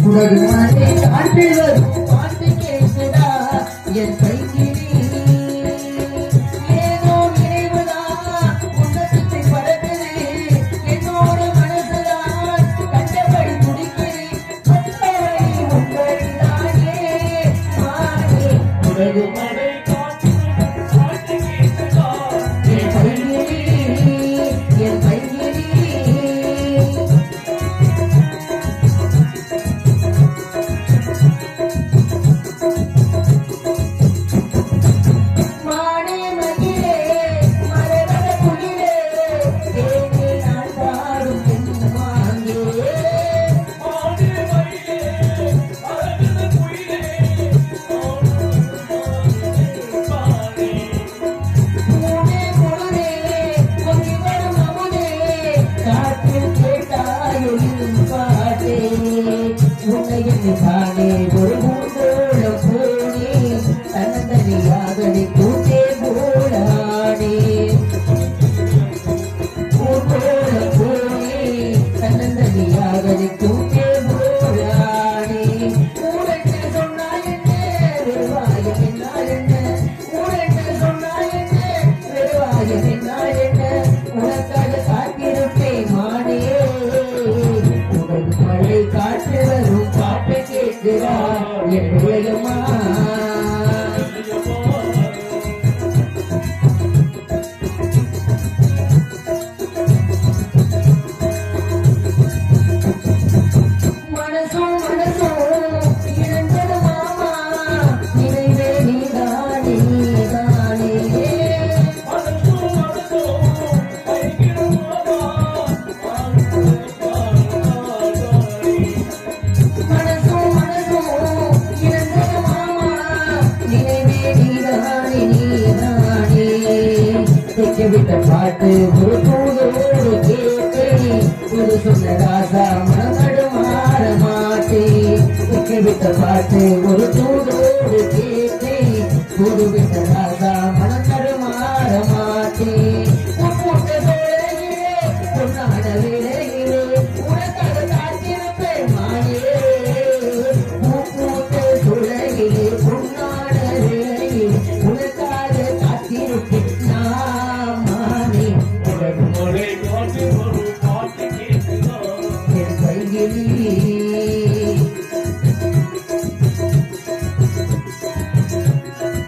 உலகு மனதை காற்று வரும் பாட்டு கேட்குதா என் கைகிரி ஏதோ நினைவுதான் உன்னதத்தை பறக்குது என்னோட மனசுதான் கண்டபடி துடிக்குது மற்றவரை உங்களிதானே மாறே உலகு மழை காற்று பாட்டு கேட்குதா என் கைகிரி என் கைகிரி தானே ஒரு பூங்கோளம் போனே தன்னந்தனியாகவே கூட்டே போடானே பூங்கோளம் போனே தன்னந்தனியாகவே கூட்டே போடானே ஊரென்று சொன்னால் என்ன வெறுவாயம் என்னால் என்ன ஊரென்று சொன்னால் என்ன வெறுவாயம் என்னால் என்ன உனக்காக காத்திருப்பேன் மானே உனது மழை காற்று வரும் என்னுடையம்மா மனசோ மனசோ இழந்தது மாமா நினைவே நீதானே நீதானே விட்ட பாட்டு ஒரு தூதோடு கேட்டேன் ஒரு சொன்ன ராசா மனநடு மாற மாட்டேன் விட்ட பாட்டு ஒரு தூதோடு கேட்டேன்